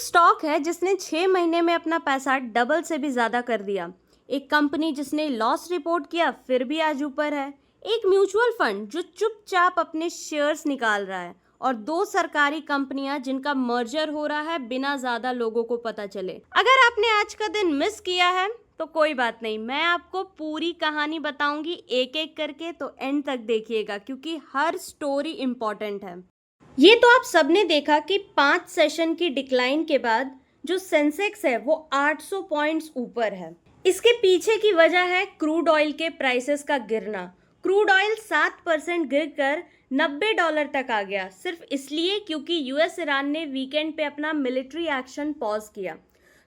Stock है जिसने 6 महीने में अपना पैसा डबल से भी ज्यादा कर दिया। एक कंपनी जिसने लॉस रिपोर्ट किया फिर भी आज ऊपर है। एक म्यूचुअल फंड जो चुपचाप अपने शेयर्स निकाल रहा है और दो सरकारी कंपनियां जिनका मर्जर हो रहा है बिना ज्यादा लोगों को पता चले। अगर आपने आज का दिन मिस किया है तो कोई बात नहीं, मैं आपको पूरी कहानी बताऊंगी एक एक करके, तो एंड तक देखिएगा क्योंकि हर स्टोरी इंपॉर्टेंट है। ये तो आप सबने देखा कि 5 सेशन की डिक्लाइन के बाद जो सेंसेक्स है वो 800 पॉइंट्स ऊपर है। इसके पीछे की वजह है क्रूड ऑयल के प्राइसेस का गिरना। क्रूड ऑयल 7% गिरकर $90 तक आ गया, सिर्फ इसलिए क्योंकि यूएस ईरान ने वीकेंड पे अपना मिलिट्री एक्शन पॉज किया।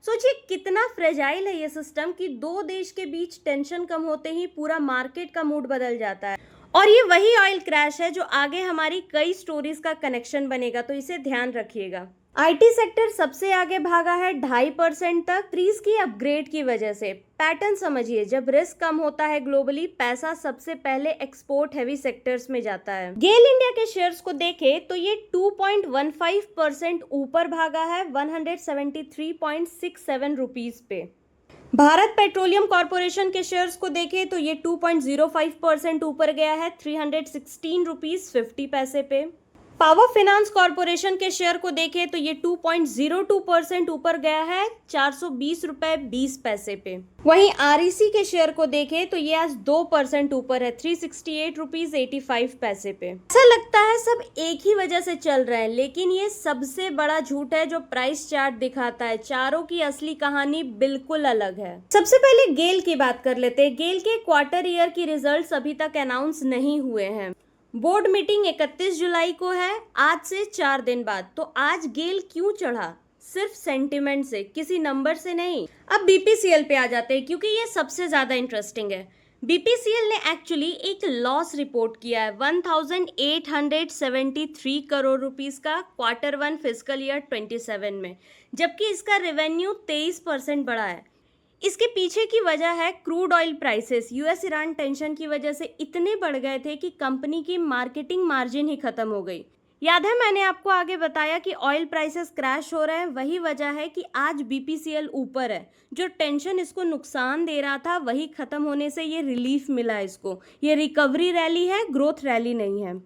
सोचिए कितना फ्रेजाइल है ये सिस्टम कि दो देश के बीच टेंशन कम होते ही पूरा मार्केट का मूड बदल जाता है। और ये वही ऑयल क्रैश है जो आगे हमारी कई स्टोरीज का कनेक्शन बनेगा, तो इसे ध्यान रखिएगा। आईटी सेक्टर सबसे आगे भागा है 2.5% तक क्रीज की अपग्रेड की वजह से। पैटर्न समझिए, जब रिस्क कम होता है ग्लोबली, पैसा सबसे पहले एक्सपोर्ट हैवी सेक्टर्स में जाता है। गेल इंडिया के शेयर्स को देखें तो ये 2.15% ऊपर भागा है 173.67 रुपीज पे। भारत पेट्रोलियम कॉर्पोरेशन के शेयर्स को देखें तो ये 2.05% ऊपर गया है 316 रुपीज 50 पैसे पे। पावर फाइनेंस कॉर्पोरेशन के शेयर को देखें तो ये 2.02% ऊपर गया है 420 रुपए 20 पैसे पे। वहीं आरईसी के शेयर को देखें तो ये आज 2% ऊपर है 368 रुपीज 85 पैसे पे। ऐसा लगता है सब एक ही वजह से चल रहे हैं, लेकिन ये सबसे बड़ा झूठ है जो प्राइस चार्ट दिखाता है। चारों की असली कहानी बिल्कुल अलग है। सबसे पहले गेल की बात कर लेते हैं। गेल के क्वार्टर ईयर की रिजल्ट्स अभी तक अनाउंस नहीं हुए हैं। बोर्ड मीटिंग 31 जुलाई को है, आज से 4 दिन बाद। तो आज गेल क्यों चढ़ा? सिर्फ सेंटिमेंट से, किसी नंबर से नहीं। अब बीपीसीएल पे आ जाते हैं क्योंकि ये सबसे ज्यादा इंटरेस्टिंग है। बीपीसीएल ने एक्चुअली एक लॉस रिपोर्ट किया है 1873 करोड़ रुपीस का Q1 फिजिकल ईयर 27 में, जबकि इसका रेवेन्यू 23% बढ़ा है। इसके पीछे की वजह है crude oil prices. US Iran tension की वजह से इतने बढ़ गए थे कि कंपनी की मार्केटिंग मार्जिन ही खत्म हो गई। याद है मैंने आपको आगे बताया कि ऑयल प्राइसेस क्रैश हो रहे हैं, वही वजह है कि आज बीपीसीएल ऊपर है। जो टेंशन इसको नुकसान दे रहा था वही खत्म होने से ये रिलीफ मिला इसको। ये रिकवरी रैली है, ग्रोथ रैली नहीं है।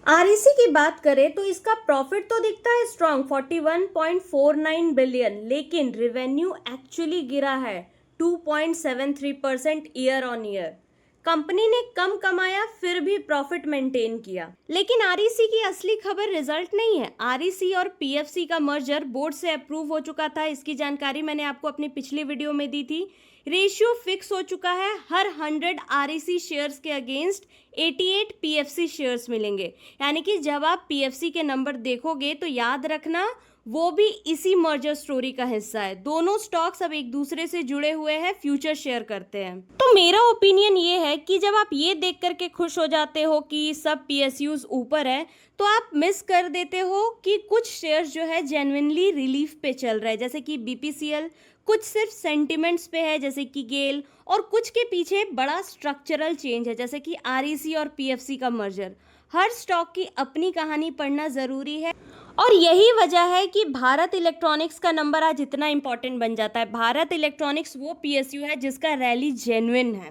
आरईसी की बात करें तो इसका प्रॉफिट तो दिखता है स्ट्रॉन्ग 41.49 बिलियन, लेकिन रेवेन्यू एक्चुअली गिरा है 2.73% ईयर ऑन ईयर। कंपनी ने कम कमाया फिर भी प्रॉफिट मेंटेन किया। लेकिन आरईसी की असली खबर रिजल्ट नहीं है। आरईसी और पीएफसी का मर्जर बोर्ड से अप्रूव हो चुका था। इसकी जानकारी मैंने आपको अपनी पिछली वीडियो में दी थी। रेशियो फिक्स हो चुका है, हर 100 आरईसी शेयर्स के अगेंस्ट 88 पीएफसी शेयर्स मिलेंगे। यानी कि जब आप पीएफसी के नंबर देखोगे तो याद रखना वो भी इसी मर्जर स्टोरी का हिस्सा है। दोनों स्टॉक्स अब एक दूसरे से जुड़े हुए हैं, फ्यूचर शेयर करते हैं। तो मेरा ओपिनियन ये है कि जब आप ये देख करके खुश हो जाते हो कि सब पीएसयूज ऊपर है, तो आप मिस कर देते हो कि कुछ शेयर्स जो है जेन्युइनली रिलीफ पे चल रहे हैं, जैसे कि बीपीसीएल। कुछ सिर्फ सेंटिमेंट्स पे है जैसे कि गेल, और कुछ के पीछे बड़ा स्ट्रक्चरल चेंज है जैसे कि आरईसी और पीएफसी का मर्जर। हर स्टॉक की अपनी कहानी पढ़ना जरूरी है और यही वजह है कि भारत इलेक्ट्रॉनिक्स का नंबर आज इतना इंपॉर्टेंट बन जाता है। भारत इलेक्ट्रॉनिक्स वो पीएसयू है जिसका रैली जेन्युइन है।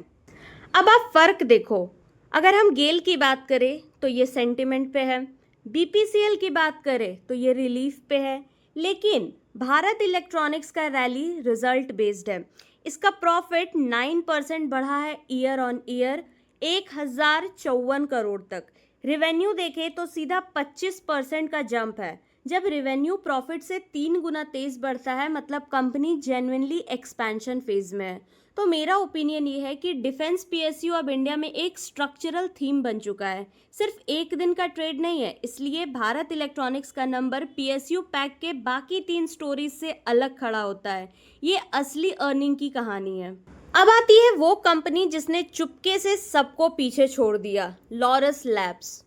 अब आप फर्क देखो, अगर हम गेल की बात करें तो ये सेंटिमेंट पे है, बीपीसीएल की बात करें तो ये रिलीफ पे है, लेकिन भारत इलेक्ट्रॉनिक्स का रैली रिजल्ट बेस्ड है। इसका प्रॉफिट 9% बढ़ा है ईयर ऑन ईयर 1054 करोड़ तक। रेवेन्यू देखें तो सीधा 25% का जंप है। जब रेवेन्यू प्रॉफिट से 3 गुना तेज बढ़ता है मतलब कंपनी जेन्युइनली एक्सपेंशन फेज में है। तो मेरा ओपिनियन ये है कि डिफेंस पीएसयू अब इंडिया में एक स्ट्रक्चरल थीम बन चुका है, सिर्फ एक दिन का ट्रेड नहीं है। इसलिए भारत इलेक्ट्रॉनिक्स का नंबर पीएसयू पैक के बाकी 3 स्टोरीज से अलग खड़ा होता है। ये असली अर्निंग की कहानी है। अब आती है वो कंपनी जिसने चुपके से सबको पीछे छोड़ दिया, लॉरस लैब्स।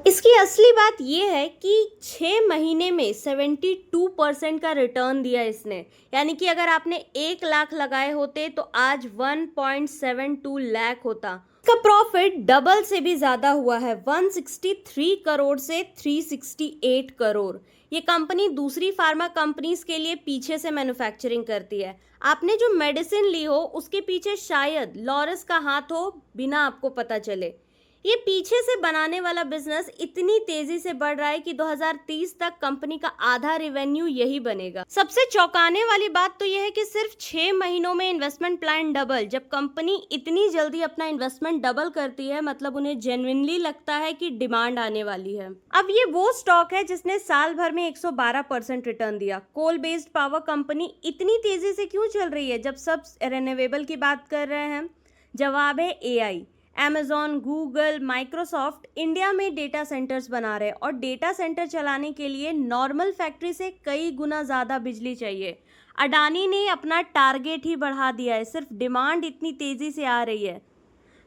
इसकी असली बात यह है कि 6 महीने में 72% का रिटर्न दिया इसने। यानी कि अगर आपने 1 लाख लगाए होते तो आज 1.72 लाख होता। का प्रॉफिट डबल से भी ज़्यादा हुआ है, 163 करोड़ से 368 करोड़। ये कंपनी दूसरी फार्मा कंपनीज के लिए पीछे से मैन्युफैक्चरिंग करती है। आपने जो मेडिसिन ली हो उसके पीछे शायद लॉरस का हाथ हो बिना आपको पता चले। ये पीछे से बनाने वाला बिजनेस इतनी तेजी से बढ़ रहा है कि 2030 तक कंपनी का आधा रेवेन्यू यही बनेगा। सबसे चौंकाने वाली बात तो यह है कि सिर्फ 6 महीनों में इन्वेस्टमेंट प्लान डबल। जब कंपनी इतनी जल्दी अपना इन्वेस्टमेंट डबल करती है मतलब उन्हें जेन्युइनली लगता है कि डिमांड आने वाली है। अब ये वो स्टॉक है जिसने साल भर में 112% रिटर्न दिया। कोल बेस्ड पावर कंपनी इतनी तेजी से क्यों चल रही है जब सब रिन्यूएबल की बात कर रहे हैं? जवाब है AI। Amazon, Google, Microsoft India में डेटा सेंटर्स बना रहे हैं और डेटा सेंटर चलाने के लिए नॉर्मल फैक्ट्री से कई गुना ज़्यादा बिजली चाहिए। अडानी ने अपना टारगेट ही बढ़ा दिया है, सिर्फ डिमांड इतनी तेज़ी से आ रही है।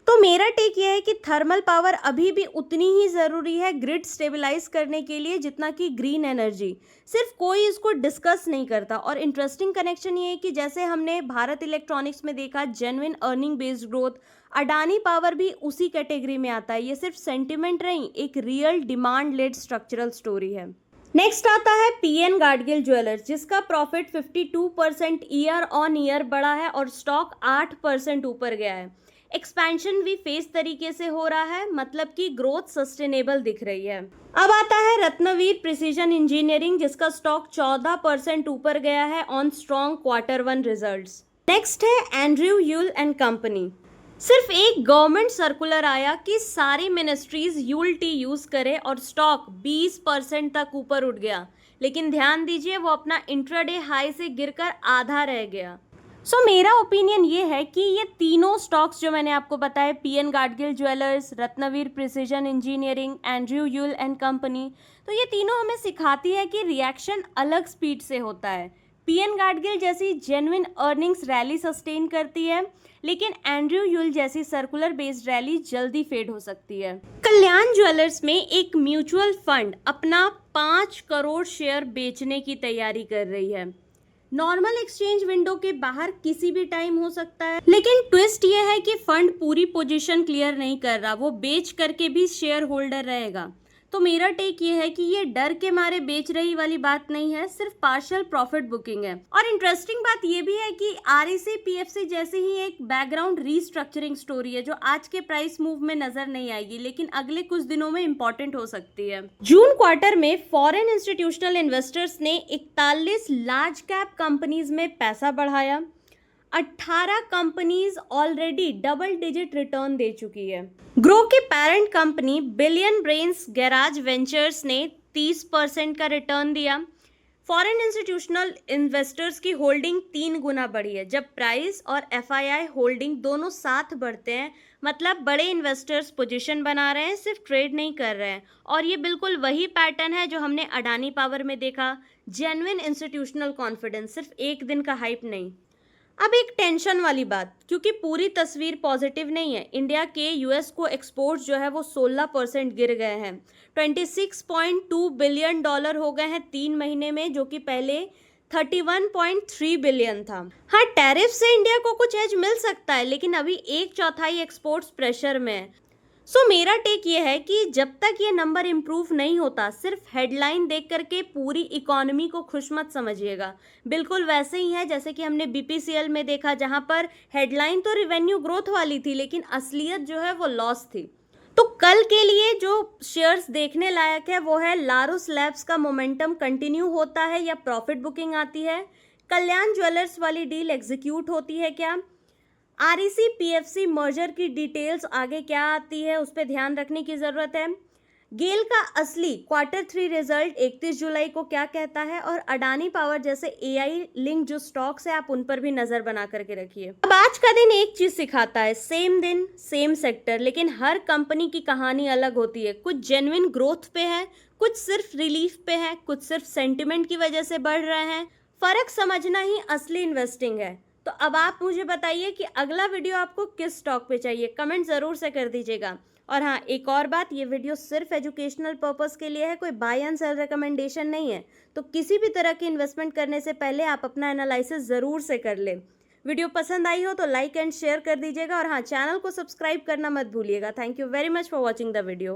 तो मेरा टेक ये है कि थर्मल पावर अभी भी उतनी ही ज़रूरी है ग्रिड स्टेबलाइज करने के लिए जितना कि ग्रीन एनर्जी। सिर्फ कोई इसको डिस्कस नहीं करता। और इंटरेस्टिंग कनेक्शन ये है कि जैसे हमने भारत इलेक्ट्रॉनिक्स में देखा genuine earning based growth, Adani power भी उसी कैटेगरी में आता है। ये सिर्फ सेंटिमेंट नहीं, एक real demand led structural story है। नेक्स्ट आता है PN गाडगिल ज्वेलर्स, जिसका प्रॉफिट 52% ईयर ऑन ईयर बढ़ा है और स्टॉक 8% ऊपर गया है। एक्सपेंशन भी फेस तरीके से हो रहा है, मतलब कि ग्रोथ सस्टेनेबल दिख रही है। अब आता है रत्नवीर प्रिसीजन इंजीनियरिंग, जिसका स्टॉक 14% ऊपर गया है on strong Q1 results. Next है एंड्रयू यूल एंड कंपनी। सिर्फ एक गवर्नमेंट सर्कुलर आया कि सारी मिनिस्ट्रीज यूल टी यूज करें और स्टॉक 20% तक ऊपर उठ गया, लेकिन ध्यान दीजिए वो अपना इंट्राडे हाई से गिरकर आधा रह गया। सो मेरा ओपिनियन ये है कि ये तीनों स्टॉक्स जो मैंने आपको बताए, PN Gadgil jewellers, Ratnaveer precision engineering, Andrew Yule and company, तो ये तीनों हमें सिखाती है कि रिएक्शन अलग स्पीड से होता है। PN गाडगिल जैसी जेन्युइन अर्निंग्स रैली सस्टेन करती है, लेकिन एंड्रयू यूल जैसी सर्कुलर बेस्ड रैली जल्दी फेड हो सकती है। कल्याण ज्वेलर्स में एक म्यूचुअल फंड अपना 5 करोड़ शेयर बेचने की तैयारी कर रही है। नॉर्मल एक्सचेंज विंडो के बाहर किसी भी टाइम हो सकता है, लेकिन ट्विस्ट ये है कि फंड पूरी पोजीशन क्लियर नहीं कर रहा, वो बेच करके भी शेयर होल्डर रहेगा। तो मेरा टेक ये है कि ये डर के मारे बेच रही वाली बात नहीं है, सिर्फ पार्शियल प्रॉफिट बुकिंग है। और इंटरेस्टिंग बात ये भी है कि REC PFC जैसे ही एक बैकग्राउंड रीस्ट्रक्चरिंग स्टोरी है जो आज के प्राइस मूव में नजर नहीं आएगी, लेकिन अगले कुछ दिनों में इंपॉर्टेंट हो सकती है। जून क्वार्टर में फॉरेन इंस्टीट्यूशनल इन्वेस्टर्स ने 41 लार्ज कैप कंपनीज में पैसा बढ़ाया। 18 companies already double digit return दे चुकी है। ग्रो के parent company billion brains garage ventures ने 30% का रिटर्न दिया। फॉरेन इंस्टीट्यूशनल इन्वेस्टर्स की होल्डिंग 3 गुना बढ़ी है। जब प्राइस और FII होल्डिंग दोनों साथ बढ़ते हैं मतलब बड़े इन्वेस्टर्स पोजीशन बना रहे हैं, सिर्फ ट्रेड नहीं कर रहे हैं। और ये बिल्कुल वही पैटर्न है जो हमने अडानी पावर में देखा, जेन्युइन इंस्टीट्यूशनल कॉन्फिडेंस, सिर्फ एक दिन का हाइप नहीं। अब एक टेंशन वाली बात, क्योंकि पूरी तस्वीर पॉजिटिव नहीं है। इंडिया के US को एक्सपोर्ट्स जो है वो 16% गिर गए हैं, $26.2 बिलियन हो गए हैं 3 महीने में, जो कि पहले 31.3 बिलियन था। हाँ, टैरिफ से इंडिया को कुछ एज मिल सकता है, लेकिन अभी 1/4 एक्सपोर्ट्स प्रेशर में है। सो मेरा टेक ये है कि जब तक ये नंबर इम्प्रूव नहीं होता, सिर्फ हेडलाइन देख करके पूरी इकोनॉमी को खुश मत समझिएगा। बिल्कुल वैसे ही है जैसे कि हमने BPCL में देखा, जहां पर हेडलाइन तो रिवेन्यू ग्रोथ वाली थी, लेकिन असलियत जो है वो लॉस थी। तो कल के लिए जो शेयर्स देखने लायक है वो है लारोस लैब्स का मोमेंटम कंटिन्यू होता है या प्रॉफिट बुकिंग आती है, कल्याण ज्वेलर्स वाली डील एग्जीक्यूट होती है क्या, REC PFC मर्जर की डिटेल्स आगे क्या आती है उस पर ध्यान रखने की ज़रूरत है। गेल का असली Q3 रिजल्ट 31 जुलाई को क्या कहता है, और अडानी पावर जैसे AI लिंक जो स्टॉक्स है आप उन पर भी नज़र बना करके रखिए। अब आज का दिन एक चीज़ सिखाता है, सेम दिन सेम सेक्टर, लेकिन हर कंपनी की कहानी अलग होती है। कुछ जेन्युइन ग्रोथ पे है, कुछ सिर्फ रिलीफ पे है, कुछ सिर्फ सेंटिमेंट की वजह से बढ़ रहे हैं। फ़र्क समझना ही असली इन्वेस्टिंग है। तो अब आप मुझे बताइए कि अगला वीडियो आपको किस स्टॉक पे चाहिए, कमेंट ज़रूर से कर दीजिएगा। और हाँ, एक और बात, ये वीडियो सिर्फ एजुकेशनल पर्पस के लिए है, कोई बाय एंड सेल रिकमेंडेशन नहीं है। तो किसी भी तरह की इन्वेस्टमेंट करने से पहले आप अपना एनालिसिस ज़रूर से कर लें। वीडियो पसंद आई हो तो लाइक एंड शेयर कर दीजिएगा और हाँ, चैनल को सब्सक्राइब करना मत भूलिएगा। Thank you very much for watching the video.